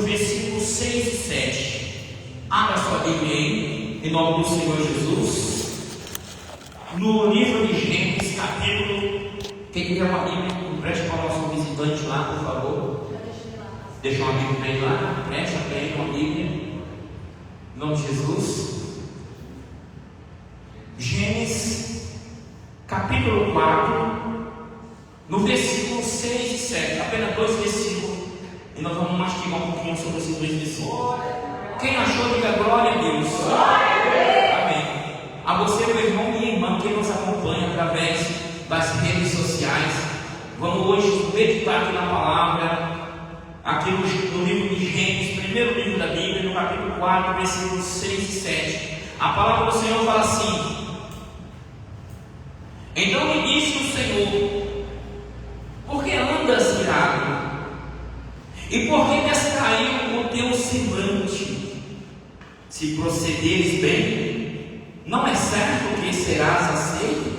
versículos 6 e 7. Abra sua Bíblia aí, em nome do Senhor Jesus. No livro de Gênesis, capítulo. Quem quiser uma Bíblia, empreste para o nosso visitante lá, por favor. Deixa uma Bíblia para ele lá, presta para ele uma Bíblia. Em nome de Jesus. Gênesis, capítulo 4, no versículo 6 e 7. Apenas 2 versículos. E nós vamos mastigar um pouquinho sobre esses 2 versículos. Quem achou, diga glória a Deus. Amém. A você, meu irmão e minha irmã, que nos acompanha através das redes sociais, vamos hoje meditar aqui na palavra, aqui no livro de Gênesis, primeiro livro da Bíblia, no capítulo 4, versículos 6 e 7. A palavra do Senhor fala assim: então me disse o Senhor: por que andas irado? E por que descaiu o teu semblante? Se procederes bem, não é certo que serás aceito?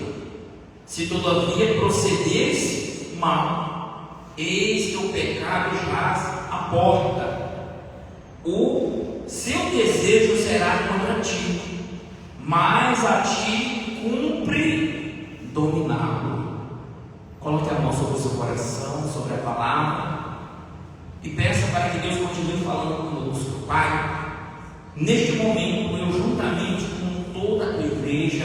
Se todavia procederes mal, eis que o pecado jaz à porta, o seu desejo será contra ti, mas a ti cumpre dominá-lo. Coloque a mão sobre o seu coração, sobre a palavra, e peça para que Deus continue falando conosco. Pai, neste momento, eu juntamente com toda a tua igreja,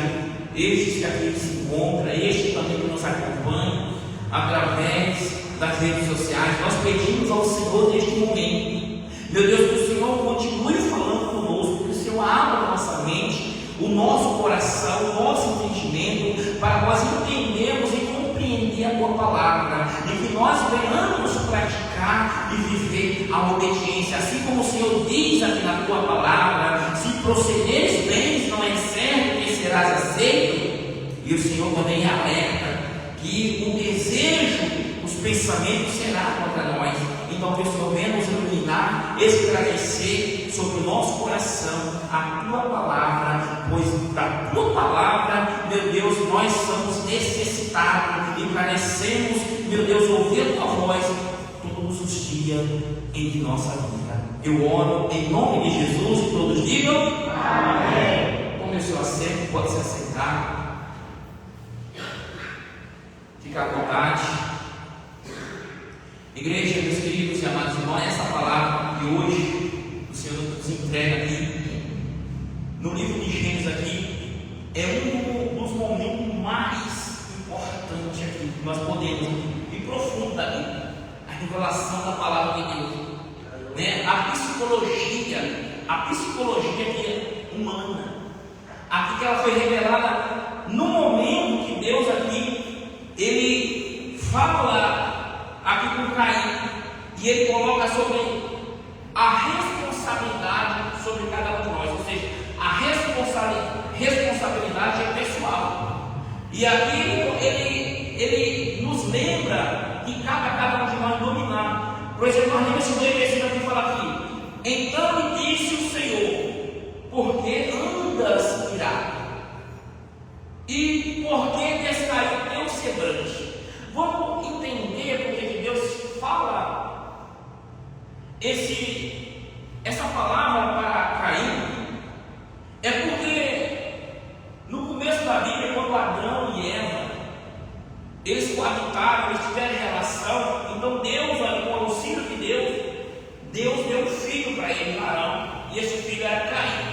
estes que aqui se encontram, estes também que nos acompanham através das redes sociais, nós pedimos ao Senhor neste momento, meu Deus, que o Senhor continue falando conosco, que o Senhor abra a nossa mente, o nosso coração, o nosso entendimento, para nós entendermos e compreender a tua palavra, e que nós venhamos praticar e viver a obediência, assim como o Senhor diz aqui na tua palavra: se procederes bem, não é certo que serás aceito. E o Senhor também alerta que o desejo, os pensamentos será contra nós. Então que o Senhor venha nos iluminar, esclarecer sobre o nosso coração a tua palavra, pois da tua palavra, meu Deus, nós somos necessitados e carecemos, meu Deus, ouvir a tua voz todos os dias em nossa vida. Eu oro em nome de Jesus e todos digam amém. Tome o seu assento, pode se assentar, fica à vontade. Igreja, meus queridos e amados irmãos, essa palavra que hoje o Senhor nos entrega aqui no livro de Gênesis aqui é um dos momentos mais importantes aqui que nós podemos ir profundo daqui, a revelação da palavra de Deus, né? A psicologia que é humana, aqui que ela foi revelada no momento que Deus aqui ele fala aqui com Caim, e ele coloca sobre a responsabilidade sobre cada um de nós, ou seja, a responsabilidade é pessoal. E aqui ele nos lembra que cabe a cada um de nós dominar. Por exemplo, nós lemos esse versículo aqui, fala aqui: então me disse o Senhor, por que andas irado? E por que descaiu o teu semblante? Vamos entender porque que Deus fala essa palavra para Caim. É porque no começo da Bíblia, quando Adão e Eva eles coabitaram, eles tiveram relação, então Deus, com o auxílio de Deus deu um filho para ele, Arão, e esse filho era Caim.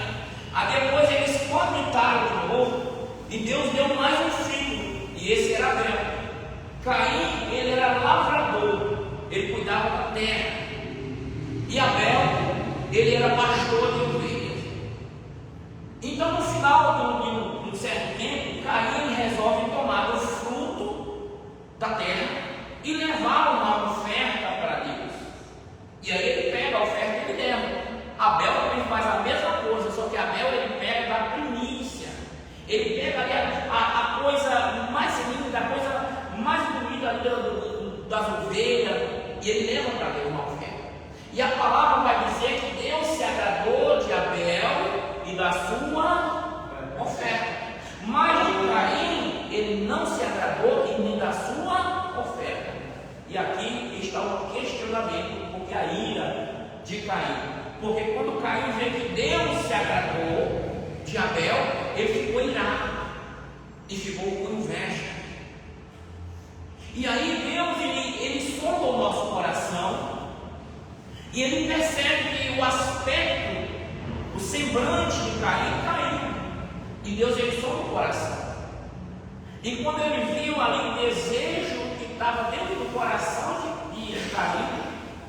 Aí depois eles coabitaram de novo, e Deus deu mais um filho, e esse era Abel. Caim, ele era lavrador, ele cuidava da terra, e Abel, ele era pastor de ovelhas. Então, no final de um certo tempo, Caim resolve tomar o fruto da terra e levar uma oferta para Deus. E aí ele pega a oferta e ele leva. Abel também faz a mesma coisa, só que Abel ele pega da primícia, ele pega ali a coisa mais linda, a coisa mais bonita das ovelhas, e ele leva para Deus uma oferta. E a palavra vai dizer que Deus se agradou de Abel e da sua oferta, mas de Caim ele não se agradou e nem da sua oferta. E aqui está o questionamento, porque a ira de Caim, porque quando Caim vê que Deus se agradou de Abel, ele ficou irado e ficou com inveja. E aí Deus ele sonda o nosso coração e ele percebe que o aspecto, o semblante de Caim caiu, e Deus ele sonda o coração. E quando ele viu ali o desejo que estava dentro do coração de Caim,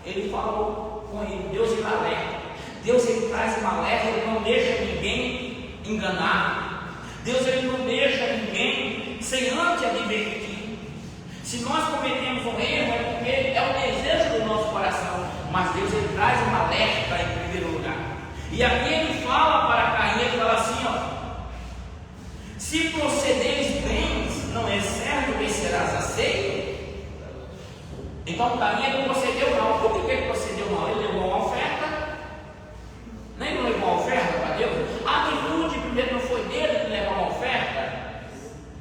ele falou com ele. Deus ele alerta. Deus ele traz uma alerta, ele não deixa ninguém enganar. Deus ele não deixa ninguém sem antes advertir. Se nós cometemos um erro é porque é o desejo do nosso coração, mas Deus ele traz uma alerta em primeiro lugar. E aqui ele fala para Caim, ele fala assim, ó: se procederes bem, não é certo que serás aceito. Então Caim não procedeu mal. Por que ele procedeu mal? Ele levou uma oferta. Nem não levou uma oferta para Deus. A atitude primeiro não foi dele que levou uma oferta.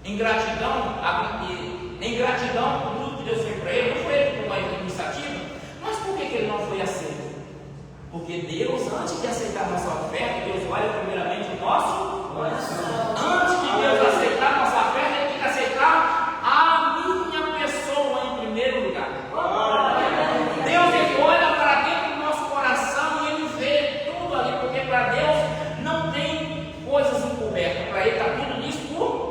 Em gratidão por tudo que Deus fez para ele, não foi ele com uma iniciativa. Mas por que ele não foi aceito? Porque Deus, antes de aceitar a nossa oferta, Deus olha primeiramente o nosso coração. Antes de Deus aceitar a nossa oferta, ele tem que aceitar a minha pessoa em primeiro lugar. Deus ele olha para dentro do nosso coração e ele vê tudo ali, porque para Deus não tem coisas encobertas, para ele está tudo nisso por.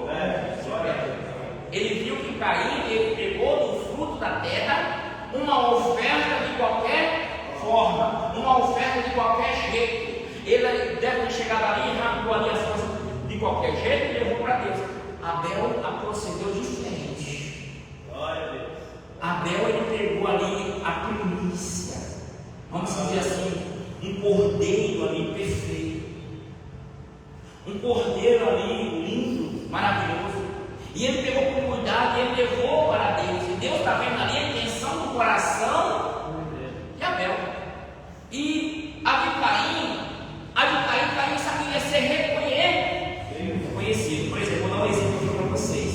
Ele viu que Caim ele pegou do fruto da terra uma oferta de qualquer forma, uma oferta de qualquer jeito. Ele deve ter chegado ali, arrancou ali as coisas de qualquer jeito e levou para Deus. Abel procedeu diferente. Abel ele pegou ali a primícia, vamos dizer assim, um cordeiro ali perfeito, um cordeiro ali lindo, maravilhoso. E ele pegou com cuidado e ele levou para Deus. E Deus está vendo ali a intenção do coração de Abel. E a de Caim só queria ser reconhecido. Por exemplo, vou dar um exemplo aqui para vocês.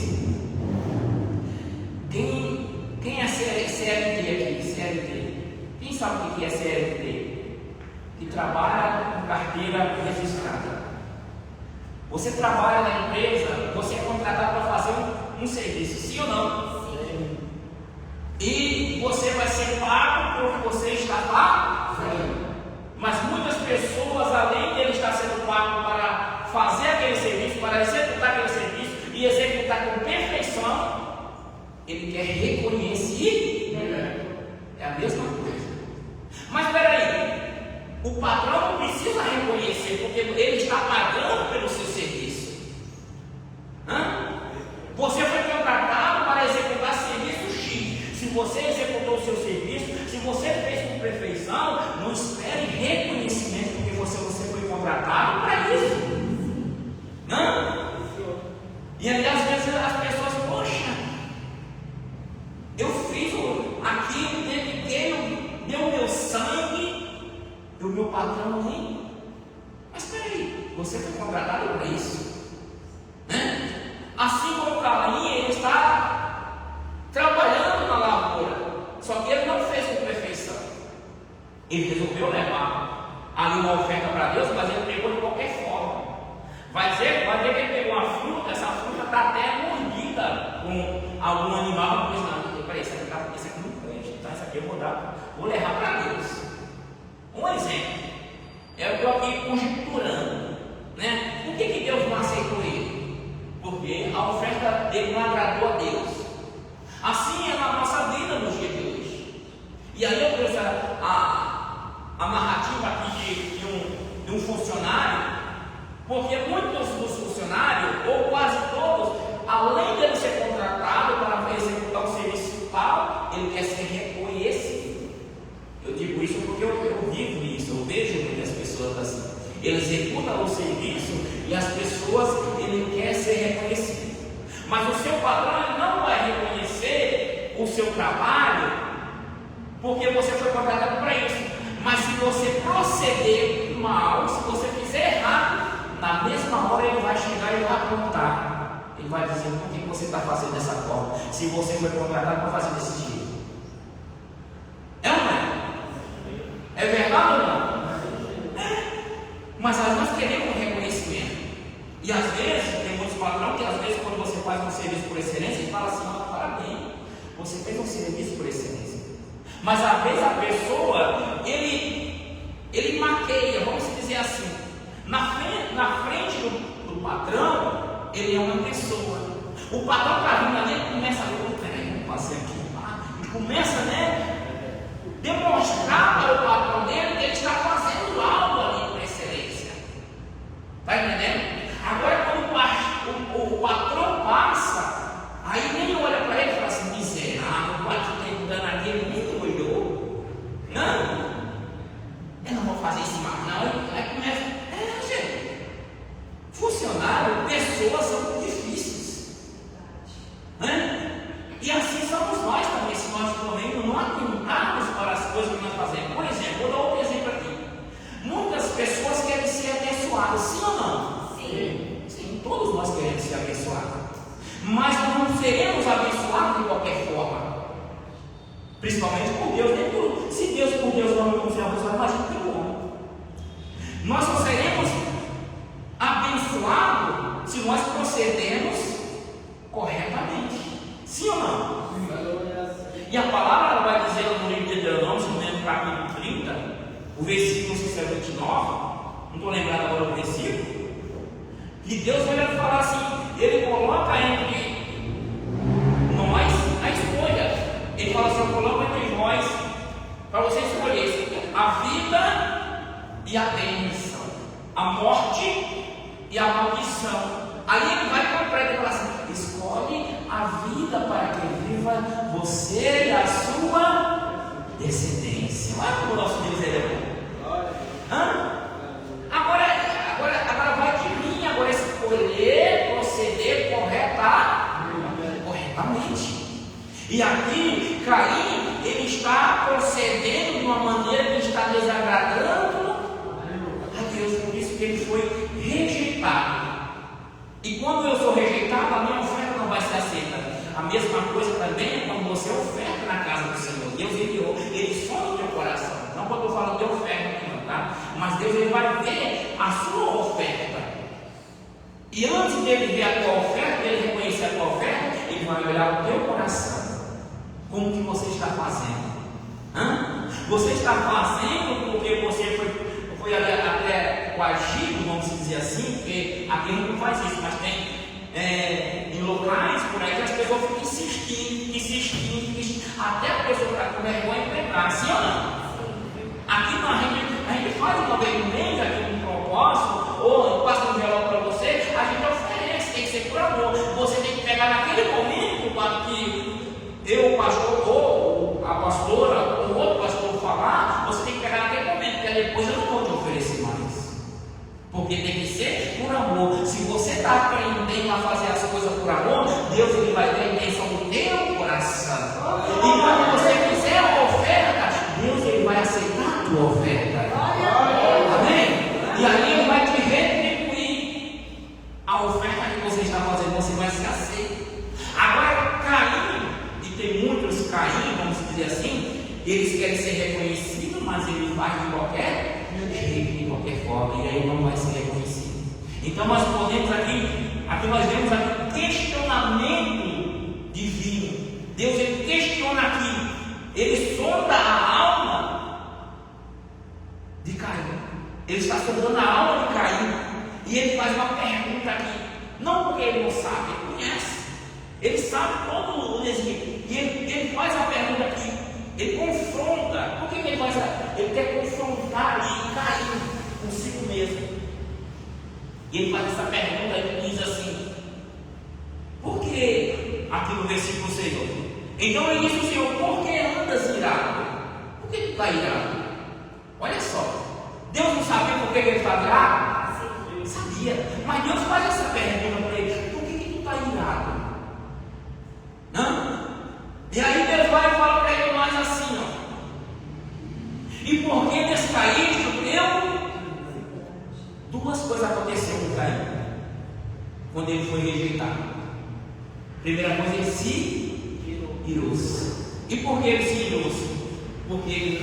Quem é CLT aqui? CLT? Quem sabe o que é CLT? Que trabalha com carteira registrada. Você trabalha na empresa, você é contratado para fazer um serviço, sim ou não? Sim. E você vai ser pago por você estar lá? Sim. Mas muitas pessoas, além de ele estar sendo pago para fazer aquele serviço, para executar aquele serviço e executar com perfeição, ele quer reconhecer. É a mesma coisa. Mas espera aí, o patrão não precisa reconhecer, porque ele está pagando pelo seu serviço. Você foi contratado para executar serviço X. Se você executou o seu serviço, se você fez com perfeição, não espere reconhecimento, porque você foi contratado para isso. E aí às vezes as pessoas, poxa, eu fiz aquilo, dediquei, deu meu sangue, e o meu patrão nem. Mas peraí, você foi contratado para isso, né? Assim como Caim, ele está trabalhando na lavoura, só que ele não fez com perfeição. Ele resolveu levar ali uma oferta para Deus, mas ele pegou de qualquer forma. Vai dizer que ele pegou uma fruta, essa fruta está até mordida com algum animal. Não, peraí, isso aqui não prende, tá? Isso aqui eu vou levar para Deus. Um exemplo, eu estou aqui conjecturando, né? Por que Deus não aceitou ele? Porque a oferta dele não agradou a Deus. Assim é na nossa vida nos dias de hoje. E aí eu trouxe a narrativa aqui de um funcionário, porque muitos dos funcionários, ou quase todos, além de ele ser contratado para executar um serviço tal, ele quer ser reconhecido. Eu digo isso porque eu vivo isso, eu vejo muitas pessoas assim. Ele executa o serviço e as pessoas, ele quer ser reconhecido. Mas o seu patrão ele não vai reconhecer o seu trabalho, porque você foi contratado para isso. Mas se você proceder mal, se você fizer errado, na mesma hora ele vai chegar e vai apontar. Ele vai dizer: por que você está fazendo dessa forma? Se você foi contratado para fazer desse jeito. É ou não é? É verdade ou não? Mas nós queremos reconhecimento. E às vezes, tem muitos patrões que às vezes quando você faz um serviço por excelência, ele fala assim: parabéns, você fez um serviço por excelência. Mas às vezes a pessoa, ele maqueia, vamos dizer assim, na frente do patrão, ele é uma pessoa. O patrão está vindo ali e começa a ver, passei aqui, e começa, demonstrar para o patrão dele que ele está fazendo algo ali por excelência. Está entendendo? Agora, quando o patrão passa, aí nem olha para ele e fala assim: miserável, o patrão está entrando aqui, ele nem olhou. Não, eu não vou fazer isso mais, não. Aí começa, gente, funcionário, pessoas são muito difíceis. E assim somos nós também, se nós também não atentarmos para as coisas que nós fazemos. Por exemplo, vou dar outro exemplo aqui. Muitas pessoas querem ser abençoadas, sim ou não? Sim, todos nós queremos ser abençoados. Mas não seremos abençoados de qualquer forma. Principalmente por Deus, nem por, se Deus por Deus não nos abençoar, imagina pelo homem. Nós só seremos abençoados se nós procedermos corretamente. Sim ou não? E a palavra ela vai dizer no livro de Deuteronômio, se não me engano, capítulo 30, o versículo 29, não estou lembrado agora do versículo, que Deus vai falar assim, ele coloca entre nós a escolha. Ele fala assim: eu coloco entre nós, para você escolher a vida e a bênção, a morte e a maldição. Aí ele vai comprar e fala assim: escolhe a vida para que viva você e a sua descendência. Olha como o nosso Deus é bom. Agora vai de mim, agora escolher, proceder corretamente. E aqui, Caim, ele está procedendo de uma maneira que está desagradando a Deus, por isso que ele foi rejeitado. E quando eu sou rejeitado, a minha oferta não vai ser aceita. A mesma coisa também é quando você oferta na casa do Senhor. Deus ele sonda o teu coração. Não quando eu falo de oferta, não, tá? Mas Deus ele vai ver a sua oferta. E antes dele ver a tua oferta, dele reconhecer a tua oferta, ele vai olhar o teu coração. Como que você está fazendo? Você está fazendo porque você foi até coagido, vamos dizer assim, porque aqui não faz isso, mas tem em locais por aí que as pessoas ficam insistindo, até a pessoa está com vergonha de pegar, sim ou não? Aqui a gente faz uma vez no mês, aqui no propósito, ou passa um envelope para você, a gente oferece, tem que ser por amor. Você tem que pegar naquele momento para que eu, o pastor, ou a pastora, ou outro pastor falar, você tem que pegar naquele momento, porque depois eu não vou te oferecer mais. Porque tem que ser por amor. Se você está aprendendo a fazer as coisas por amor, Deus ele vai ter a intenção do teu coração. E quando você fizer a oferta, Deus ele vai aceitar a tua oferta. Amém? E aí ele vai te retribuir a oferta que você está fazendo, você vai ser aceito. Agora, Caim, e tem muitos Caim, vamos dizer assim, eles querem ser reconhecidos, mas ele faz de qualquer jeito, de qualquer forma, e aí não vai ser reconhecido. Então nós podemos aqui nós vemos aqui questionamento divino. Deus ele questiona aqui, ele sonda a alma de Caim. Ele está sondando a alma de Caim e ele faz uma pergunta aqui, não porque ele não sabe, ele conhece, ele sabe todo o desvio, e ele faz a pergunta aqui, ele confronta. Por que ele faz? Ele quer confrontar ali Caim consigo mesmo. E ele faz essa pergunta e diz assim: por que? Aqui no versículo 6, então ele disse ao Senhor: por que andas irado? Por que tu está irado? Olha só, Deus não sabia por que ele estava irado? Sabia, mas Deus faz essa pergunta para ele: por que tu está irado? Não? E aí Deus vai falar para ele mais assim, e por que descaíste? Duas coisas aconteceram com Caim quando ele foi rejeitado. Primeira coisa, ele se irou-se. E por que ele se irou-se? Porque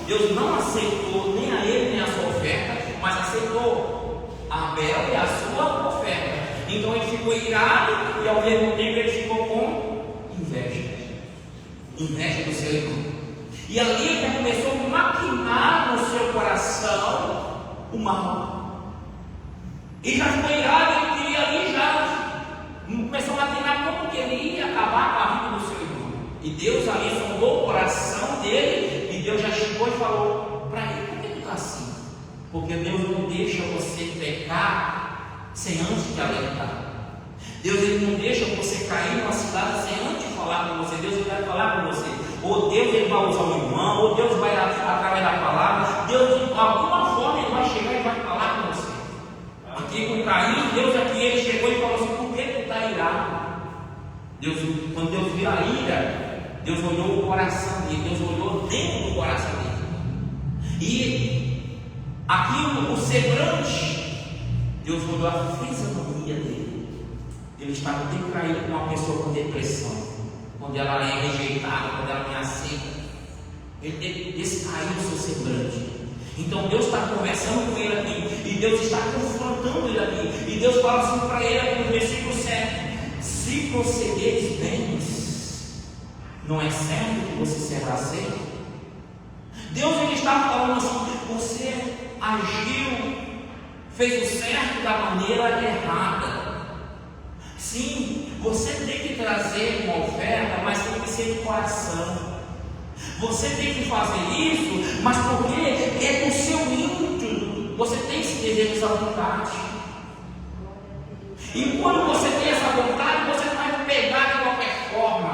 Deus não aceitou nem a ele nem a sua oferta, mas aceitou Abel e a sua oferta. Então ele ficou irado e ao mesmo tempo ele ficou com inveja do seu irmão. E ali ele já começou a maquinar no seu coração o mal. E já ficou irado, ele queria ali já começou a maquinar como que ele ia acabar com a vida do seu irmão. E Deus ali sondou o coração dele, e Deus já chegou e falou para ele: por que tu está assim? Porque Deus não deixa você pecar sem antes te alertar. Deus ele não deixa você cair numa cidade sem antes falar com você. Deus ele vai falar com você. Ou Deus ele vai usar um irmão, ou Deus vai através da palavra. Deus de alguma forma ele vai chegar e vai falar com você. Aqui com Caim, Deus aqui ele chegou e falou assim: por que tu está irado? Quando Deus viu a ira, Deus olhou o coração dele, Deus olhou dentro do coração dele. E aquilo, o semblante, Deus olhou a fisionomia dele. Ele estava bem caído com uma pessoa com depressão, quando ela é rejeitada, quando ela não é aceita. Ele descaiu o seu semblante. Então Deus está conversando com ele aqui, e Deus está confrontando ele aqui, e Deus fala assim para ele aqui no versículo 7: se procederes bem, não é certo que você será aceito? Deus ele está falando assim: você agiu, fez o certo da maneira errada. Sim, você tem que trazer uma oferta, mas tem que ser de coração. Você tem que fazer isso, mas porque é do seu ímpeto. Você tem esse desejo, essa vontade. E quando você tem essa vontade, você não vai pegar de qualquer forma.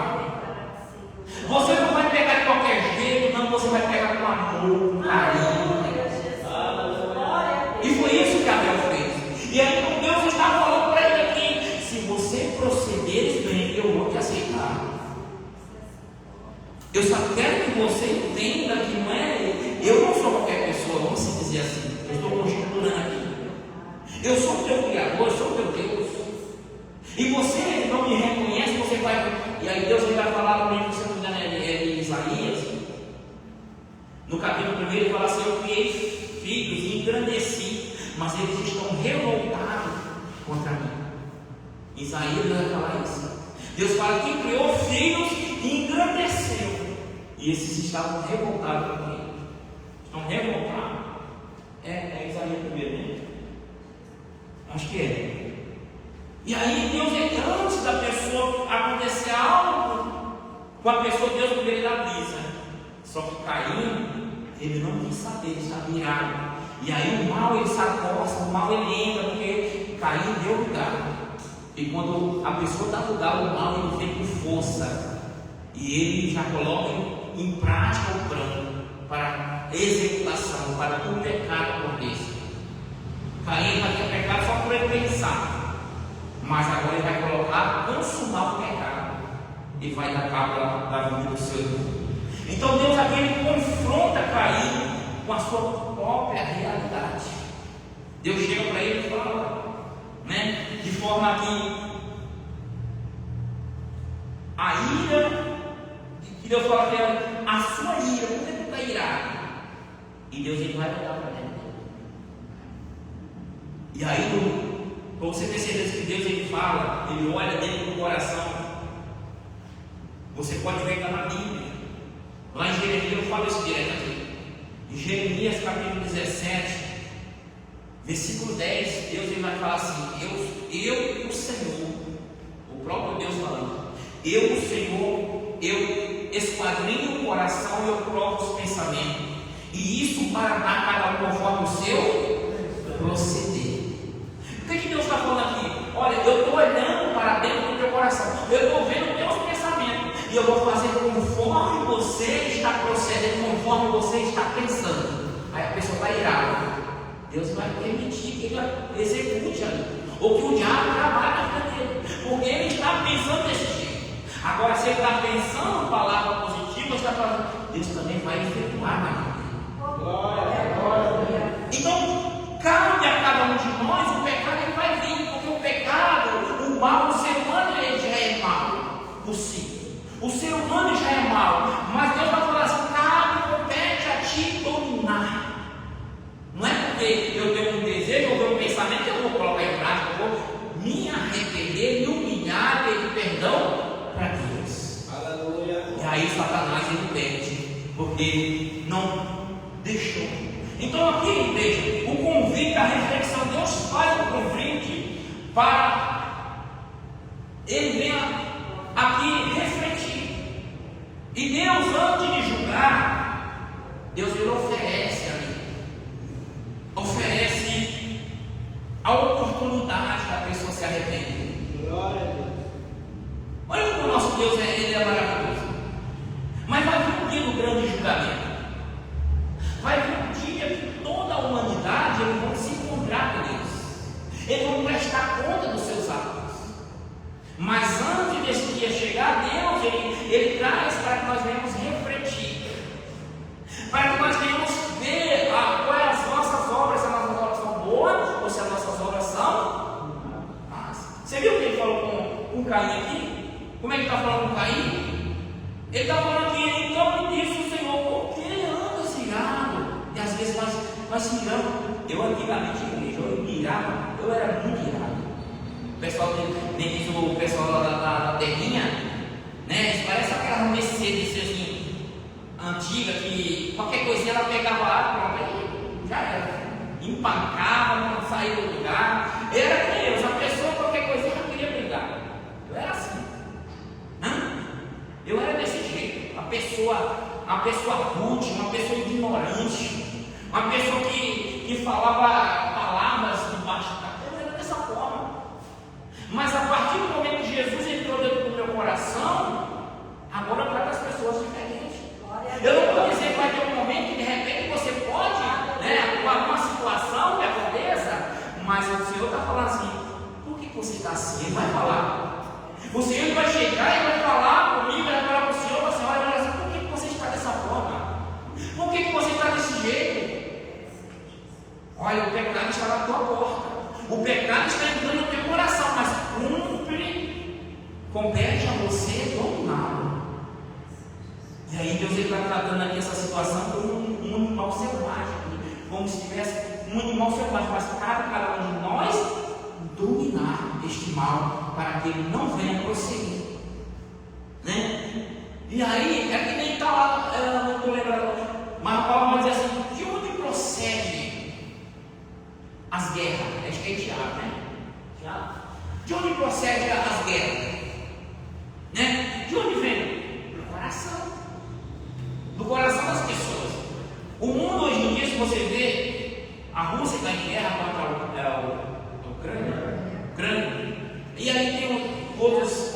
Você não vai pegar de qualquer jeito, não. Você vai pegar com amor, com carinho. E foi isso que Abel fez. E aí então Deus está falando para ele aqui: se você procederes bem, eu vou te aceitar. Eu só quero que você entenda que não é. Eu não sou qualquer pessoa, vamos se dizer assim. Eu estou conjecturando aqui. Eu sou o teu Criador, eu sou o teu Deus. E você não me reconhece, você vai. E aí Deus vai falar no livro, se não me engano, é de Isaías. No capítulo 1 ele fala assim: eu criei filhos e engrandeci, mas eles estão revoltados contra mim. Isaías vai falar isso. Deus fala que criou filhos e engrandeceu, e esses estavam revoltados contra ele. Estão revoltados. É Isaías 1, né? Acho que é. E aí Deus, antes da pessoa acontecer algo com a pessoa, Deus primeiro dá brisa. Só que Caim, ele não quis saber, ele está virado. E aí o mal ele se acosta, o mal ele entra, porque Caim deu lugar. E quando a pessoa dá lugar, o mal ele vem com força. E ele já coloca em prática o plano para executação, para o pecado por Deus. Caim vai ter pecado só por ele pensar. Mas agora ele vai colocar, consumar o pecado. E vai dar cabo da vida do seu irmão. Então Deus aqui ele confronta Caim com a sua própria realidade. Deus chega para ele e fala, né? De forma que a ira, que Deus fala que é a sua ira, por que tu está irado? E Deus ele vai olhar para dentro. E aí, para você ter certeza que Deus ele fala, ele olha dentro do coração. Você pode ver na Bíblia. Lá em Jeremias eu falo isso direto aqui. Em Jeremias capítulo 17, versículo 10, Deus ele vai falar assim: eu o Senhor, o próprio Deus falando, eu o Senhor, eu esquadrinho o coração e eu provo os pensamentos, e isso para dar cada um conforme o seu proceder. O que Deus está falando aqui? Olha, eu estou olhando para dentro do teu coração, eu estou vendo os teus pensamentos, e eu vou fazer conforme você está procedendo, conforme você está pensando. Aí a pessoa vai irada. Deus vai permitir que ele execute ali, ou que o diabo trabalhe na vida dele, porque ele está pensando desse jeito. Agora, se ele está pensando palavras positivas, Deus também vai efetuar na vida dele. Então, cabe a cada um de nós, o pecado ele vai vir, porque o pecado, o mal, o ser humano ele já é mal por si. O ser humano já é mal, mas Deus vai falar assim: cabe, compete a ti dominar. Não é porque eu tenho vou me arrepender, me humilhar, pedir perdão para Deus. Aleluia. E aí Satanás ele perde, porque não deixou. Então aqui, igreja, o convite, a reflexão, Deus faz o convite para ele venha aqui refletir. E Deus, antes de julgar, Deus ele oferece ali, oferece a oportunidade da pessoa se arrepender. Glória a Deus. Olha como o nosso Deus ele é maravilhoso. Mas vai vir um dia do grande julgamento. Vai vir um dia que toda a humanidade eles vão se encontrar com Deus. Eles vão prestar conta dos seus atos. Mas antes desse dia chegar, Deus ele traz para que nós venhamos refletir, para que nós venhamos ver quais as nossas obras, se as nossas obras são boas ou se as nossas obras são más. Você viu o que ele falou com Caim aqui? Como é que ele está falando com Caim? Ele está falando que então disse o Senhor, por que andas irado? E às vezes nós se iramos. Eu antigamente, igreja, eu irava, eu era muito irado. O pessoal nem diz o pessoal lá da terrinha, né? Parece aquela Mercedes assim, antiga, que qualquer coisinha ela pegava lá, pronto, aí já era. Empacava, não saía do lugar. Era que eu, a pessoa qualquer coisinha já queria brigar. Eu era assim. Eu era desse jeito. Uma pessoa rude, uma pessoa ignorante, uma pessoa que falava palavras debaixo da terra. Eu era dessa forma. Mas a partir do momento que Jesus entrou dentro do meu coração, agora eu trato as pessoas diferentes. Eu não vou dizer que vai ter um momento que de repente você pode, né, com alguma situação que aconteça, mas o Senhor está falando assim, por que você está assim? Ele vai falar. O Senhor vai chegar e vai falar comigo, vai falar com o Senhor, você vai falar assim, por que você está dessa forma? Por que você está desse jeito? Olha, o pecado está na tua porta. O pecado está entrando no teu coração, mas compete a você dominá-lo. E aí Deus está tratando aqui essa situação como um animal selvagem, como se tivesse um animal selvagem, mas cabe cada um de nós dominar este mal para que ele não venha prosseguir, né? E aí é que nem está lá, não estou lembrando, mas a palavra vai dizer assim, de onde procede as guerras? Acho que é Tiago, né? Tiago? De onde procede as guerras? Né? De onde vem? Do coração. Do coração das pessoas. O mundo hoje em dia, se você vê, a Rússia está em guerra contra a Ucrânia. E aí tem outras.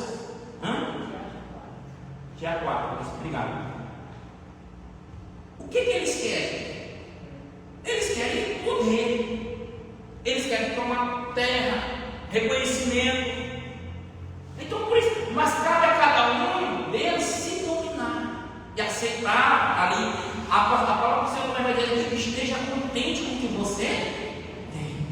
Tiago 4, obrigado. O que eles querem? Eles querem poder. Eles querem tomar terra, reconhecimento. Então por isso, mas cabe a cada um deles se dominar e aceitar ali. A palavra do Senhor vai dizer, esteja contente com o que você tem.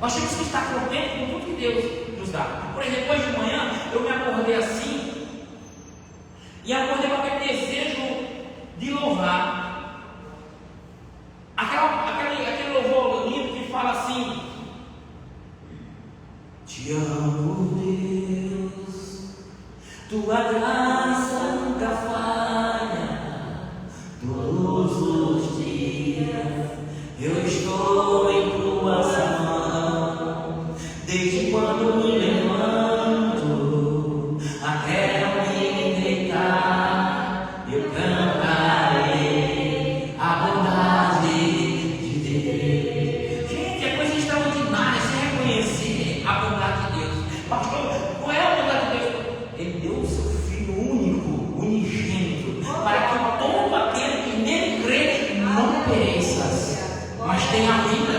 Nós temos que estar contentes com tudo que Deus nos dá. Por exemplo, hoje de manhã eu me acordei assim e acordei com aquele desejo de louvar. Aquele louvor lindo que fala assim: te amo, Deus, tua graça nunca falha, todos os dias eu estou em tuas mãos, desde quando me levanto até eu me deitar, eu cantarei a bondade de Deus. Gente, é coisa extraordinária se reconhecer a bondade de Deus. Pastor, qual é a bondade de Deus? Ele deu o seu Filho único, unigênito, para que todo aquele que nele crê não pereça, mas tenha vida.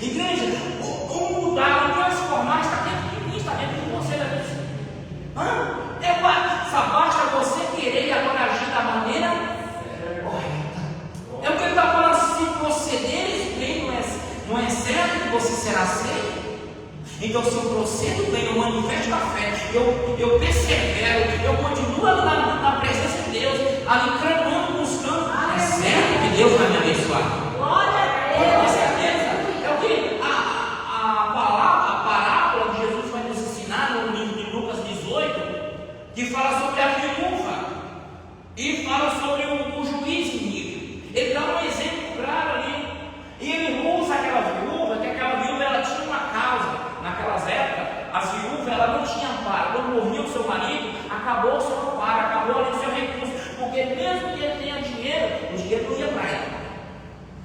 Igreja, o mudar, o transformar está dentro de mim, está dentro de você. Basta você querer e agora agir da maneira correta. É o que ele está falando, se procederes bem, não é certo que você será aceito. Então, se eu procedo bem, eu manifesto a fé, eu persevero, eu continuo na presença de Deus, ali clamando, buscando, é certo que Deus vai me abençoar. Glória a Deus. Com certeza. É o que a palavra acabou o seu trabalho, acabou ali o seu recurso, porque mesmo que ele tenha dinheiro, o dinheiro não ia para ela,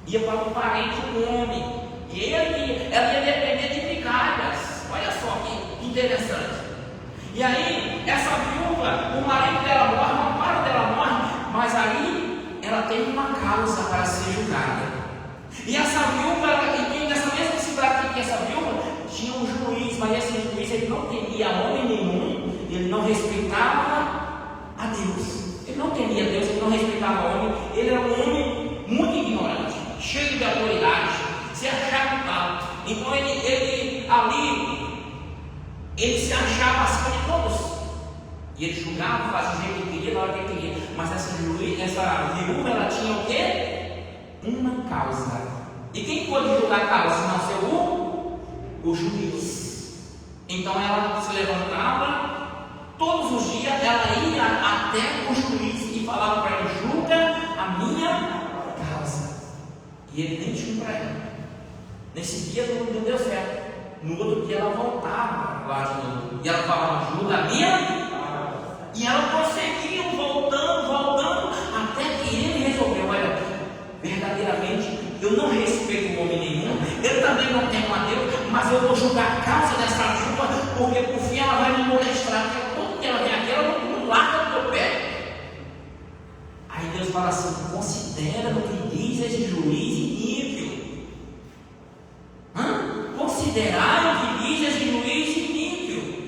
ia para um parente, um homem, e ela ia depender de migalhas. Olha só que interessante. E aí, essa viúva, o marido dela morre, o pai dela morre, mas aí ela tem uma causa para ser julgada. E essa viúva, e nessa mesma cidade que essa viúva, tinha um juiz, mas esse juiz ele não temia homem nenhum, ele não respeitava a Deus, ele não temia Deus, ele não respeitava homem, ele era um homem muito ignorante, cheio de autoridade, se achava tal. Então ele se achava acima de todos, e ele julgava, fazia o jeito que queria, na hora que ele queria. Mas essa viúva, ela tinha o quê? Uma causa. E quem pode julgar a causa, senão ser o juiz? Então ela se levantava, todos os dias ela ia até o juiz e falava para ele: julga a minha causa. E ele nem tinha para ela. Nesse dia não deu certo. No outro dia ela voltava lá de novo, e ela falava: julga a minha. E ela prosseguia, voltando, até que ele resolveu: olha, verdadeiramente eu não respeito homem nenhum, eu também não tenho a Deus, mas eu vou julgar a causa dessa viúva, porque por fim ela vai me molestar, porque quando ela vem aqui, ela não larga do meu pé. Aí Deus fala assim: considera o que diz esse juiz iníquo. Considerai o que diz esse juiz iníquo,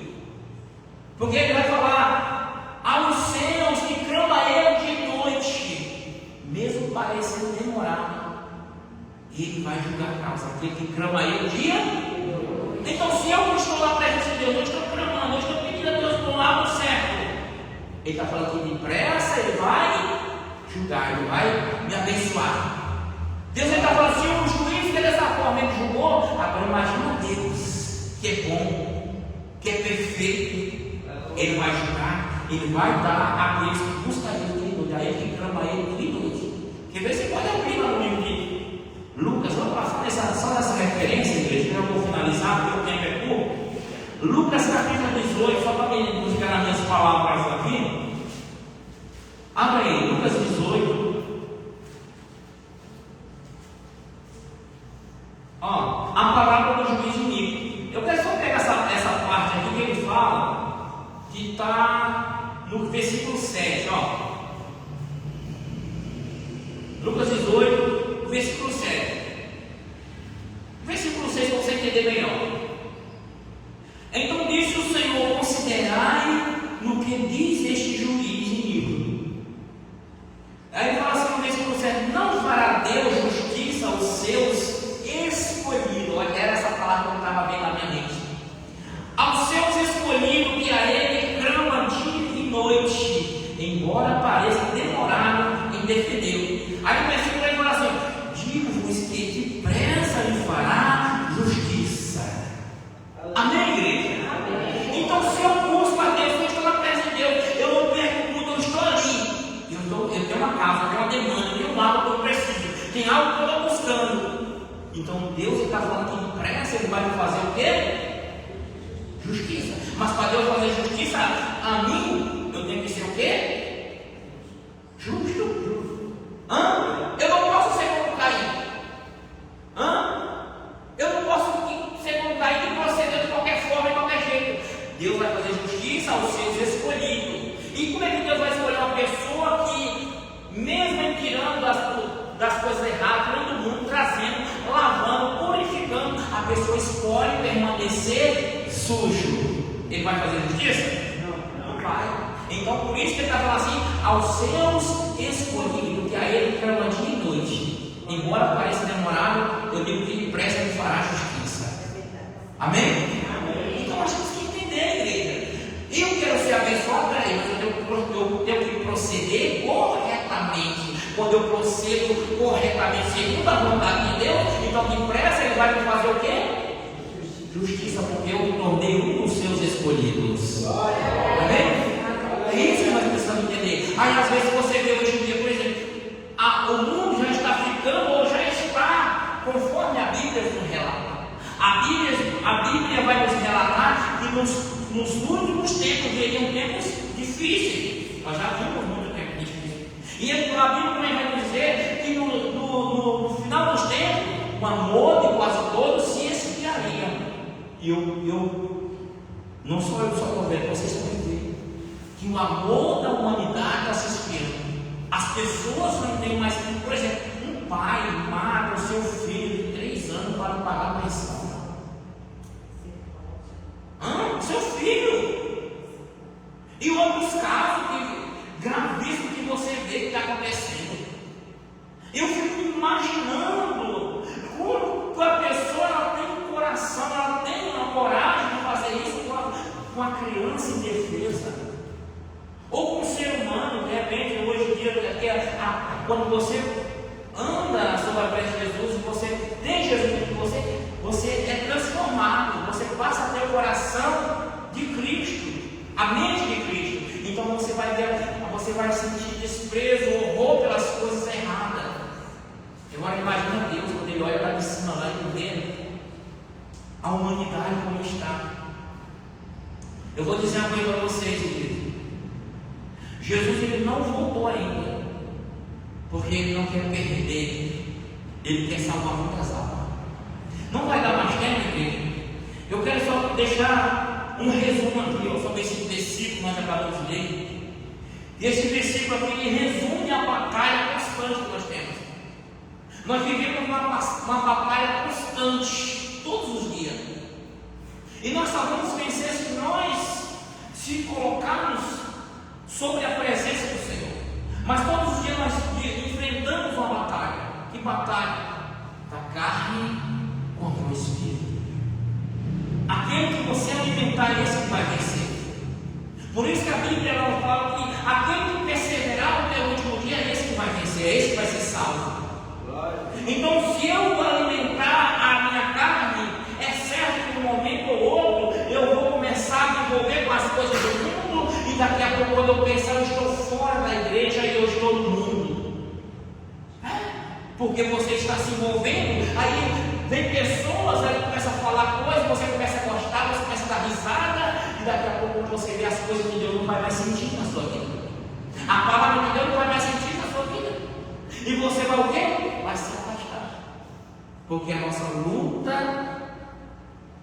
porque ele vai falar aos seus que clamam a ele de noite, mesmo parecendo demorado, ele vai julgar a causa, aquele que clama a ele dia. Então, se eu não estou na presença de Deus, eu estou clamando, eu estou pedindo a Deus por um lado certo, ele está falando que depressa ele vai julgar, ele vai me abençoar. Deus está falando: se o juiz que dessa forma ele julgou, agora imagina Deus, que é bom, que é perfeito, ele vai julgar, ele vai dar àqueles que buscam ele de noite, a ele que clama a ele de noite. Quer ver? Você pode abrir lá no livro de Lucas, vamos passar só nessa referência, igreja, eu vou finalizar porque o tempo é curto. Lucas capítulo 18, só para me buscar nas minhas palavras aqui. Abre aí, Lucas 18. Ó, a palavra do juiz iníquo. Eu quero só pegar essa parte aqui que ele fala, que está no versículo 7, ó. Lucas 18, versículo 7. Versículo 6 para você entender melhor. Então disse o Senhor: considerai no que diz este juiz iníquo. Aí ele fala assim no versículo 7: não fará Deus justiça aos seus escolhidos. Olha, era essa palavra que eu estava vendo na minha mente. Aos seus escolhidos, que a ele clama dia e noite, embora pareça demorado em defendê-lo. Aí o versículo ele fala assim: digo-vos que depressa lhe fará justiça. Amém, igreja? Amém. Então, se eu busco a Deus, eu estou na presença de Deus, eu não pergunto, eu estou ali. Eu tenho uma casa, eu tenho uma demanda, eu tenho algo que eu preciso, tem algo que eu estou buscando. Então Deus está falando que depressa ele vai me fazer o quê? Justiça. Mas para Deus fazer justiça a mim, eu tenho que ser o quê? Justo. Eu não posso ser como Caim. Eu não posso ser como Caim e proceder de qualquer forma, de qualquer jeito. Deus vai fazer justiça aos seus escolhidos. E como é que Deus vai escolher uma pessoa que, mesmo em tirando das coisas erradas, tirando do mundo, trazendo, lavando, purificando, a pessoa escolhe permanecer sujo? Ele vai fazer justiça? Não vai. Então por isso que ele está falando assim: aos seus escolhidos, que a ele clama dia e noite, embora pareça demorado, eu digo que depressa ele fará justiça. Amém? Então nós temos que entender, igreja. Eu quero ser abençoado, peraí, mas eu tenho que proceder corretamente. Quando eu procedo corretamente segundo a vontade de Deus, então depressa ele vai me fazer o quê? Justiça, porque eu me tornei um dos seus escolhidos. Amém? É isso que nós precisamos entender. Aí às vezes você vê hoje em dia, por exemplo, o mundo já está ficando ou já está conforme a Bíblia nos relata. A Bíblia vai nos relatar que nos últimos tempos veriam tempos difíceis. difíceis. Nós já vimos muito tempo difícil. E a Bíblia também vai dizer que no final dos tempos, o amor de quase todos se esfriaria. E eu não sou eu só estou vendo, vocês também veem que o amor da humanidade está se esfriando. As pessoas não têm mais, por exemplo, um pai mata o seu filho de 3 anos para não pagar a pensão. Seu filho. E outros casos gravíssimos que você vê que está acontecendo. Eu fico imaginando como a pessoa ela tem um coração, ela tem uma coragem de fazer isso com a criança indefesa. Ou com um ser humano, de repente, hoje em dia, quando você anda sobre a presença de Jesus, e você tem Jesus dentro de você é transformado, você passa a ter o coração de Cristo, a mente de Cristo. Então você vai sentir desprezo, horror pelas coisas erradas. Agora imagina Deus quando Ele olha lá de cima lá e vê a humanidade como está. Eu vou dizer uma coisa para vocês, queridos. Jesus ele não voltou ainda, porque Ele não quer perder, Ele quer salvar muitas almas. Não vai dar mais tempo, igreja. Eu quero só deixar um resumo aqui sobre esse versículo que nós acabamos de ler. E esse versículo aqui ele resume a batalha constante que nós temos. Nós vivemos uma batalha constante, todos os dias. E nós só vamos vencer se nós se colocarmos sobre a presença do Senhor. Mas todos os dias nós enfrentamos uma batalha. Que batalha? Da carne contra o Espírito. Aquele que você alimentar, esse que vai vencer. Por isso que a Bíblia ela fala que aquele que perseverar até o último dia, é esse que vai vencer, é esse que vai ser salvo. Então, se eu alimentar a minha carne, é certo que de um momento ou outro eu vou começar a me envolver com as coisas do mundo, e daqui a pouco, quando eu pensar, eu estou fora da igreja e eu estou no mundo. Porque você está se envolvendo, aí vem pessoas, aí começa a falar coisas, você começa a gostar, você começa a dar risada, e daqui a pouco você vê as coisas que Deus não vai mais sentir na sua vida. A palavra de Deus não vai mais sentir na sua vida. E você vai o quê? Vai se afastar. Porque a nossa luta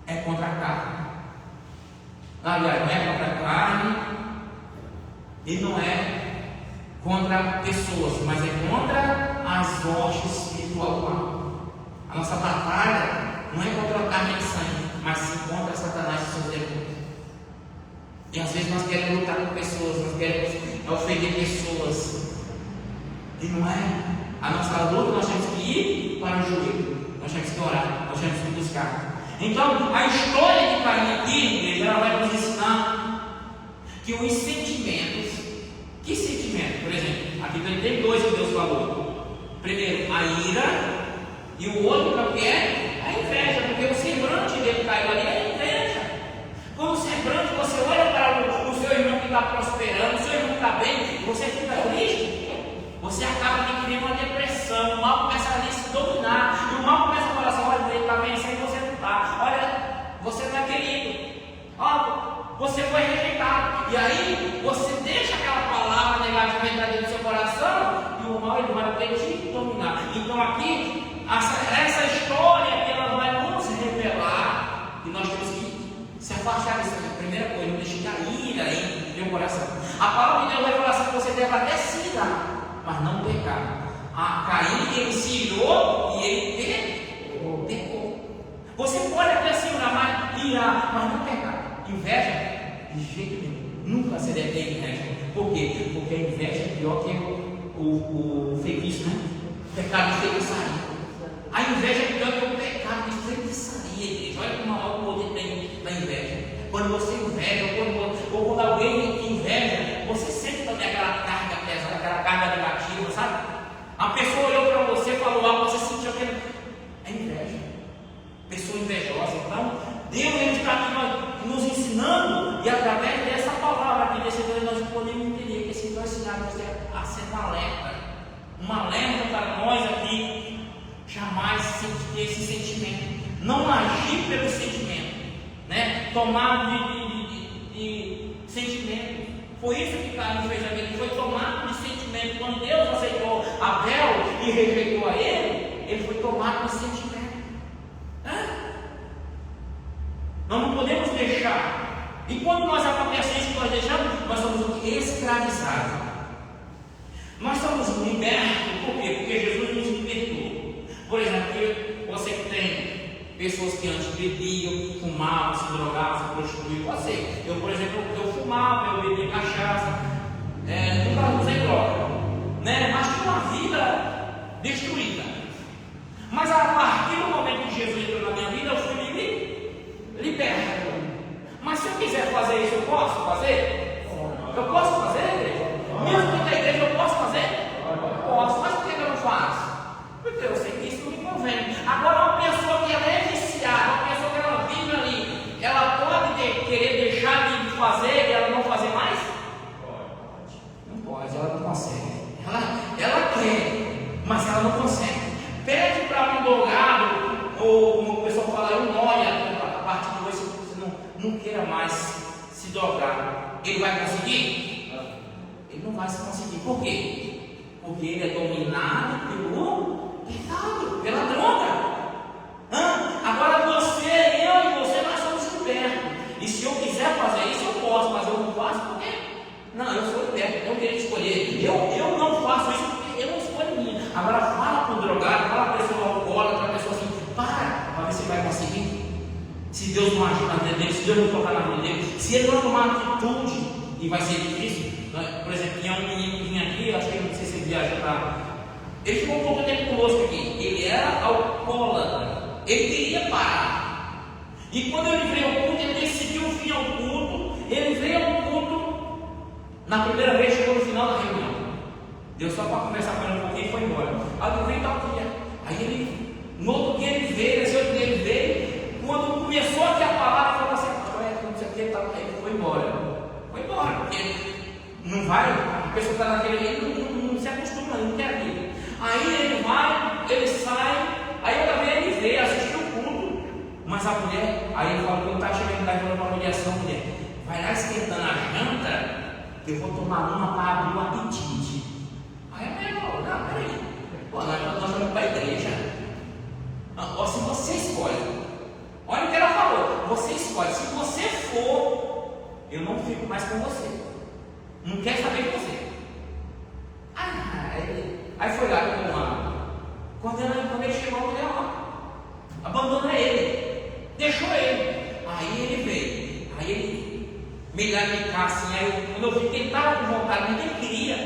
é contra a carne. Aliás, não é contra a carne e não é contra pessoas, mas é contra as hostes espirituais do mal. A nossa batalha não é contra a carne e sangue, mas sim contra Satanás e seus demônios. E às vezes nós queremos lutar com pessoas, nós queremos ofender pessoas. E não é. A nossa luta nós temos que ir para o joelho, nós temos que orar, nós temos que buscar. Então, a história de Caim aqui, ela vai nos ensinar que os sentimentos, que sentimento? Por exemplo, aqui tem 2 que Deus falou. Primeiro, a ira, e o outro que é a inveja, porque o semblante dele caiu ali é a inveja. Quando o semblante, você olha para o seu irmão que está prosperando, o seu irmão está bem, você fica triste. Você acaba adquirindo uma depressão, o mal começa a se dominar, e o mal começa a falar assim: olha, ele está vencendo e você não está, olha, você não é querido, olha, você foi rejeitado, e aí você deixa aquela palavra negativa entrar dentro do seu coração, e o mal ele vai poder te dominar. Então aqui, essa história que ela vai nos revelar, e nós temos que se afastar dessa primeira coisa, não deixar a ira aí no teu coração. A palavra de Deus vai falar assim: que você deve até se irar, mas não pecar. Caim, ele se irou e ele pecou. Você pode até se irar, mas não pecar. Inveja, de jeito nenhum. Nunca você deve ter inveja. Por quê? Porque a inveja é pior que o feitiço, né? O pecado de feitiçaria. A inveja é pior que o pecado de feitiçaria, igreja. Olha como maior poder tem da inveja. Quando você inveja, ou quando alguém te inveja, você sente também aquela carga pesada, aquela carga negativa, sabe? A pessoa olhou para você e falou algo, você sentiu aquele. É inveja. Pessoa invejosa. Então, Deus está aqui nos ensinando, e através dessa palavra aqui, desse Deus, nós podemos entender que esse vai ensinar você a ser um alerta. Um alerta para nós aqui, jamais ter esse sentimento. Não agir pelo sentimento, né? Tomar de sentimento. Foi isso que Caim fez aqui. Ele foi tomado de sentimento. Quando Deus aceitou Abel e rejeitou a ele foi tomado de sentimento. Nós não podemos deixar. E quando nós acontece isso que nós deixamos, nós somos escravizados. Nós somos libertos. Por quê? Porque Jesus nos libertou. Por exemplo, você que tem pessoas que antes bebiam, fumavam, se drogavam, se prostituíam. Eu, por exemplo, eu fumava, eu bebia cachaça, nunca usei droga, né? Mas tinha uma vida destruída. Mas a partir do momento que Jesus entrou na minha vida, eu fui liberto. Mas se eu quiser fazer isso, eu posso fazer? Eu posso fazer, igreja? Mesmo que na igreja eu posso fazer? Posso, mas por que eu não faço? Porque eu sei que isso não me convém. Agora, uma pessoa que ela é viciada, uma pessoa que ela vive ali, ela pode querer deixar de fazer e ela não fazer mais? Não pode, ela não consegue. Ela quer, mas ela não consegue. Pede para um drogado, ou como o pessoal fala, um nóia, a partir de hoje você não queira mais se drogar. Ele vai conseguir? Ele não vai se conseguir. Por quê? Porque ele é dominado pelo pecado, pela droga. Agora você, eu e você, nós somos libertos. E se eu quiser fazer isso, eu posso, mas eu não faço porque não, eu sou liberto, eu queria escolher. Eu não faço isso porque eu não escolho minha. Agora fala para o drogado, fala para a pessoa alcoólatra, para a pessoa assim, para ver se vai conseguir. Se Deus não agir na vida dele, se Deus não tocar na vida dele, se ele não tomar atitude, e vai ser difícil. Por exemplo, tinha um menino que vinha aqui, acho que não sei se ele viaja para. Ele ficou um pouco tempo conosco aqui. Ele era alcoólatra. Ele queria parar. E quando ele veio ao culto, ele decidiu vir ao culto. Ele veio ao culto. Na primeira vez, chegou no final da reunião. Deu só para conversar com ele um pouquinho e foi embora. Aí ele veio tal dia. Aí ele, no outro dia ele veio, nesse outro dia ele veio. Quando começou aqui a palavra, ele falou assim: não sei o que, ele foi embora. Foi embora, porque não vai, a pessoa está naquele, ele não se acostuma, ele não quer vir. Aí ele vai, ele sai, aí outra vez ele vê, assiste o culto, mas a mulher, aí ele fala, quando está chegando em casa, falando para a mulher, vai lá esquentando a janta, que eu vou tomar uma para abrir o apetite. Aí a mulher falou, não, peraí, nós vamos para a igreja. Ou se você escolhe, olha o que ela falou, você escolhe, se você for, eu não fico mais com você. Não quer saber de você. Aí foi lá com uma. Quando ele chegou, a mulher lá abandona ele, deixou ele. Aí ele veio. Aí ele me ficar assim. Aí quando eu vi que ele estava com vontade, ninguém queria.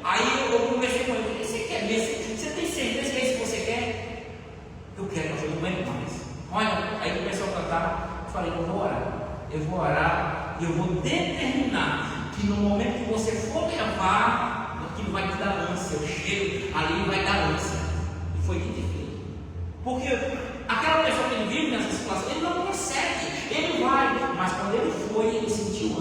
Aí eu conversei com ele. Você quer mesmo? Você tem certeza que é isso que você quer? Eu quero, mas eu não aguento mais. Olha, aí ele começou a cantar. Eu falei, eu vou orar e eu vou determinar que no momento que você for levar, aquilo vai te dar ânsia, o cheiro ali vai dar ânsia. E foi dito e feito. Porque aquela pessoa que ele vive nessa situação, ele não consegue, ele vai, mas quando ele foi, ele sentiu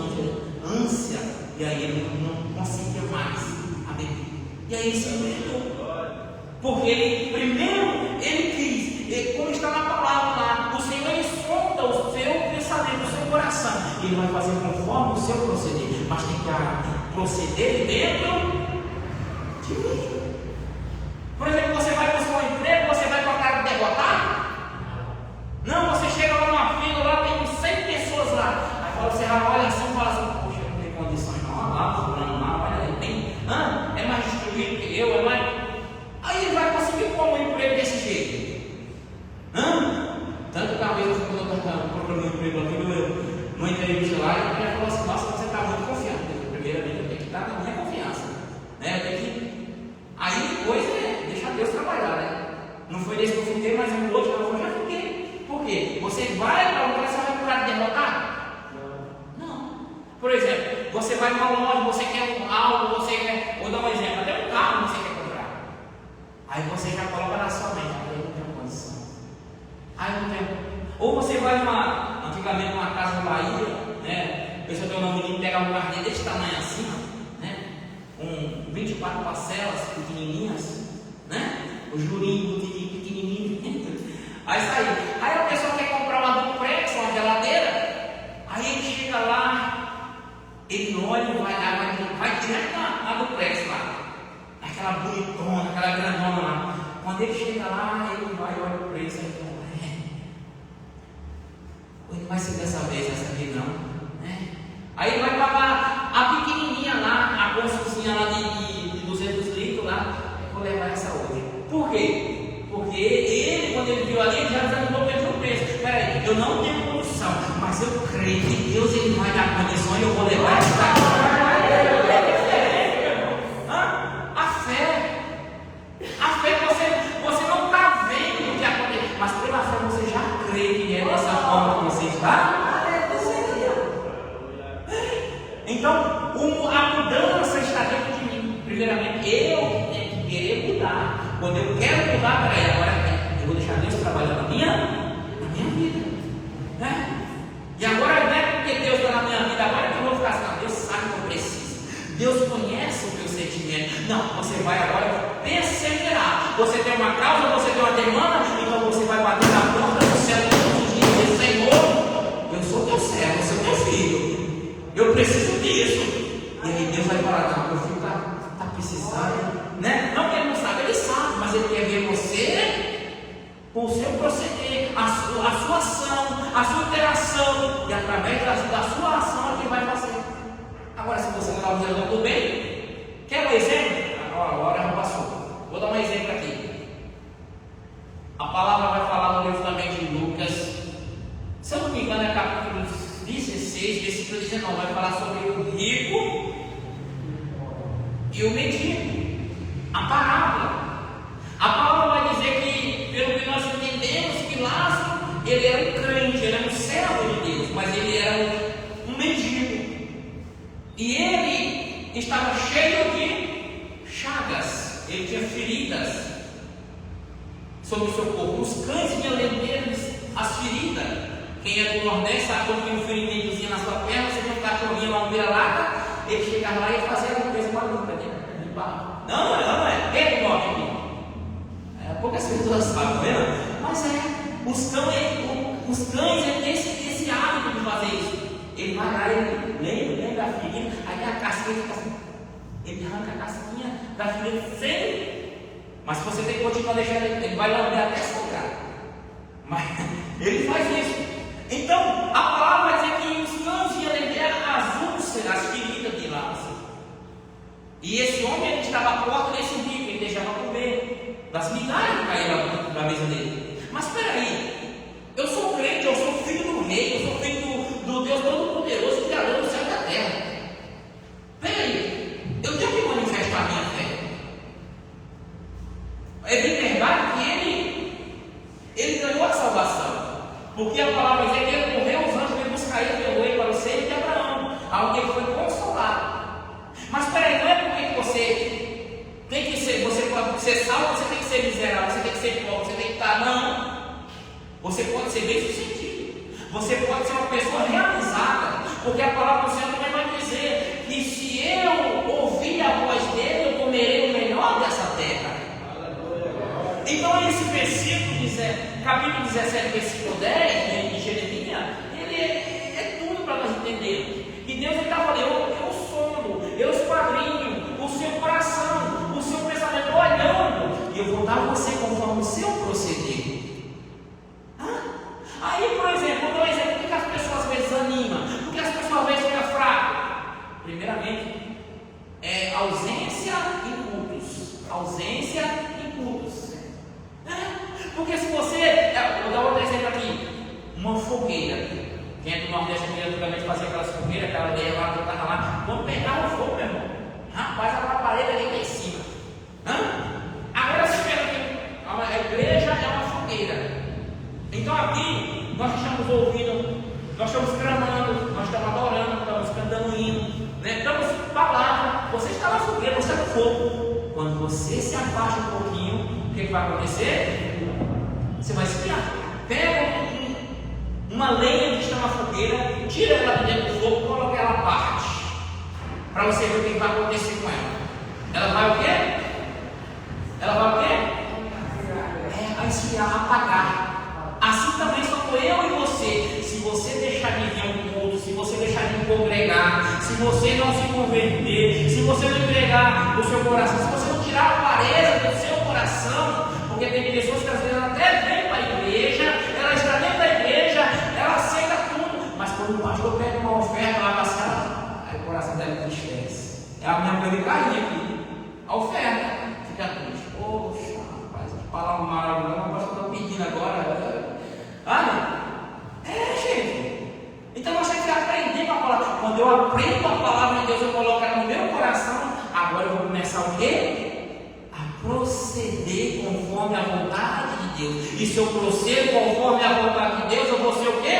ânsia, e aí ele não conseguia mais a beber. E aí ele se libertou. Porque ele, primeiro, ele quis, como está na palavra lá, o Senhor ele sonda o seu pensamento, o seu coração, e ele vai fazer conforme o seu proceder, mas tem que proceder dentro de mim. Por exemplo, você vai buscar um emprego, você vai com a cara de derrotado? Não, você chega lá numa fila, lá tem 100 pessoas lá, aí você olha assim e fala assim, poxa, eu não tenho condições não, olha lá, fulano lá, olha aí, tem, é mais destruído que eu, é mais. Aí ele vai conseguir como um emprego desse jeito? Tanto que uma vez quando eu estava procurando um emprego aqui, numa entrevista lá, e ele falou assim, nossa, você está muito confiante. Primeiramente eu tenho que estar na minha confiança, né? Eu tenho que. Aí depois deixar Deus trabalhar, né? Não foi desse que eu fiquei, mas no outro eu já fiquei. Por quê? Você vai para um lugar, você vai procurar derrotar? Não. Por exemplo, você vai para uma loja, você quer algo, você quer. Vou dar um exemplo, até um carro você quer comprar. Aí você já coloca na sua mente, eu não tenho condição. Aí não tenho. Ou você vai antigamente numa casa na Bahia, né? A pessoa tem um menino, pega um carrinho desse tamanho assim, né? Com 24 parcelas pequenininhas, né? O jurinho pequenininho. Aí sai. Aí a pessoa quer comprar uma duplex, uma geladeira. Aí ele chega lá, ele olha, vai lá, vai vai direto na duplex lá, aquela bonitona, aquela grandona lá. Quando ele chega lá, ele vai e olha o preço e fala, não vai ser dessa vez não, né? Aí ele vai pagar a pequenininha lá, a bolsazinha lá de 200 litros lá, eu vou levar essa hoje. Por quê? Porque ele, quando ele viu ali, ele já desanimou pelo preço. Peraí, eu não tenho condição, mas eu creio que Deus ele vai dar condição e eu vou levar essa. A fé você não está vendo o que acontece, mas pela fé você já crê que é dessa forma que você está. Então, a mudança está dentro de mim. Primeiramente, eu tenho que querer mudar. Quando eu quero mudar, peraí, agora eu vou deixar Deus trabalhando na minha vida, né? E agora não é porque Deus está na minha vida, agora que eu vou ficar assim, Deus sabe que eu preciso. Deus conhece o meu sentimento. Não, você vai agora perseverar. Você tem uma causa, você tem uma demanda, então você vai bater na porta do céu todos os dias e dizer, Senhor, eu sou teu servo, eu sou teu filho. Eu preciso disso. E aí Deus vai falar, não, meu filho está precisando, né? Não que ele não sabe, ele sabe, mas ele quer ver você com o seu proceder, a sua ação, a sua interação, e através da sua ação é que ele vai fazer. Agora, se você não está fazendo tudo bem, quer um exemplo? Agora já passou. Vou dar um exemplo aqui. A palavra vai falar no livro também de Lucas, se eu não me engano, é capítulo 16, versículo 19, vai falar sobre o rico e o mendigo. A parábola. A palavra vai dizer que, pelo que nós entendemos, que Lázaro, ele era um crente, ele era um servo de Deus, mas ele era um mendigo. E ele estava cheio de chagas, ele tinha feridas sobre o seu corpo. Os cães vinham lamber as feridas. Quem é do Nordeste sabe quando tem um ferimentozinho na sua perna, você tem um cachorrinho lá, um vira-lata, ele chegava lá e fazia alguma coisa com a língua, limpar. Não é. Quem é do Norte aqui? Poucas pessoas sabem, né? Mas os cães têm esse hábito de fazer isso. Ele vai lá, ele lembra a ferida, aí a casquinha fica assim, ele arranca a casquinha da ferida sem. Mas se você tem que continuar deixando ele vai lamber até sangrar. Mas ele faz isso. Então, a palavra vai dizer que os cães iam lembrar as úlceras, as feridas de Lázaro. E esse homem ele estava à porta desse rico, ele deixava comer das migalhas que caíram da mesa dele. Mas espera aí, eu sou crente, eu sou filho do rei, eu sou filho do Deus Todo-Poderoso, Criador do céu e da terra. Espera aí, eu tenho que manifestar a minha fé. É bem verdade que ele ganhou a salvação. Porque a palavra diz que ele morreu, os anjos veio buscar ele, levou ele para o seio de Abraão, aonde ele foi consolado. Mas peraí, não é porque você tem que ser, você pode ser salvo, você tem que ser miserável, você tem que ser pobre, você tem que estar, não. Você pode ser bem sucedido, você pode ser uma pessoa realizada, porque a palavra do Senhor também vai dizer que se eu ouvir a voz dele, eu comerei o melhor dessa terra. Então esse versículo, capítulo 17, versículo 10 de Jeremias, ele é tudo para nós entendermos. E Deus está falando, eu sondo, eu esquadrinho o seu coração, o seu pensamento, olhando, e eu vou dar a você conforme o seu proceder. Aí, por exemplo, vou dar um exemplo, por que as pessoas às vezes animam? Por que as pessoas às vezes ficam fracas? Primeiramente, é ausência em cultos. Ausência em cultos. Porque se você, vou dar outro exemplo aqui, uma fogueira. Quem é do Nordeste antigamente fazia aquelas fogueiras, aquela ideia lá, que estava lá, quando pegava o fogo, meu irmão, rapaz, a labareda ali lá em cima. Agora você pega aqui, a igreja é uma fogueira. Então aqui nós estamos ouvindo, nós estamos clamando, nós estamos adorando, estamos cantando hino, né? Estamos falando, você está na fogueira, você está no fogo. Quando você se afasta um pouquinho, o que vai acontecer? Você vai esfriar. Pega uma lenha que está na fogueira, tira ela de dentro do fogo, coloca ela à parte, para você ver o que vai acontecer com ela. Ela vai o quê? Ela vai o quê? Vai esfriar, apagar. Assim também sou eu e você. Se você deixar de vir ao culto, se você deixar de congregar, se se você não se converter, se você não entregar o seu coração, se você não tirar a clareza do seu coração, porque tem pessoas que às vezes até vêm para a igreja, ela está dentro da igreja, ela aceita tudo, mas quando o pastor pega uma oferta lá para as casas, aí o coração dela entristece. É a minha coisa de carinho aqui. A oferta fica triste. Poxa, rapaz, que palavra maravilhosa, mas eu estou pedindo agora. Gente. Então nós temos que aprender com a palavra. Quando eu aprendo a palavra de Deus, eu coloco ela no meu coração. Agora eu vou começar o quê? A proceder conforme a vontade de Deus. E se eu procedo conforme a vontade de Deus, eu vou ser o quê?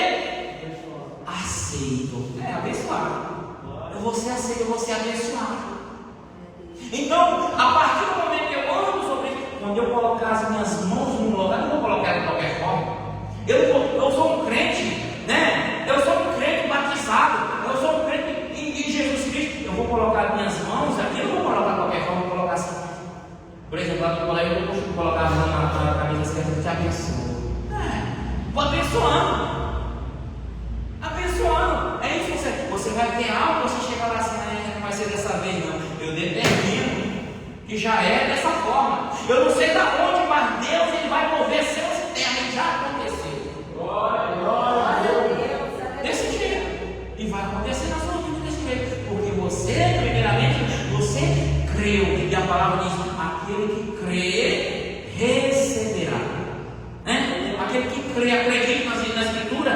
Aceito. Abençoado. Eu vou ser aceito, eu vou ser abençoado. Então, a partir do momento que eu ando sobre isso, quando eu colocar as minhas mãos num lugar, eu não vou colocar de qualquer forma. Eu sou um crente, né? Eu sou um crente batizado. Eu sou um crente em Jesus Cristo. Eu vou colocar as minhas mãos aqui, eu não vou colocar de qualquer forma, eu vou colocar assim. Por exemplo, lá no colégio eu não costumo colocar a mão na camisa esquerda que te abençoa. Vou abençoando. Abençoando. É isso, você vai ter algo, você chegar lá assim, não vai ser dessa vez, não. Eu determino que já é dessa forma. Eu não sei da onde, mas Deus ele vai mover céus e terra, e já aconteceu. Glória a Deus. Desse jeito. E vai acontecer na sua vida desse jeito. Porque você, primeiramente, você creu. E a palavra diz: aquele que crê, receberá. Aquele que crê, acredita na Escritura,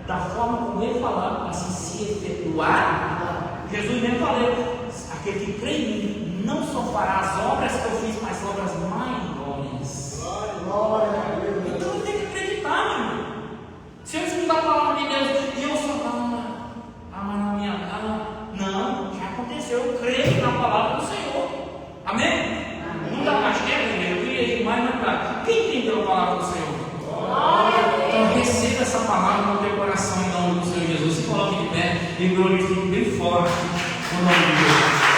da forma como ele falava, assim se efetuar. Jesus mesmo falou: aquele que crê em mim não só fará as obras que eu fiz, mas obras maiores. Glória a Deus. Então eu tenho que acreditar, meu irmão. Se eu escutar a palavra de Deus e eu só não, já aconteceu. Eu creio na palavra do Senhor. Amém? Não dá mais tempo, eu queria ir mais, não dá. Quem entendeu a palavra do Senhor? Então receba essa palavra no teu coração em nome do Senhor Jesus. Se coloque de pé e glorifique bem forte o nome de Deus.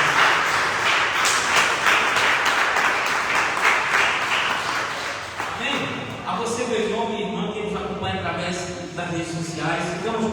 Amém? A você, meu irmão, minha irmã, que nos acompanha através das redes sociais, ficamos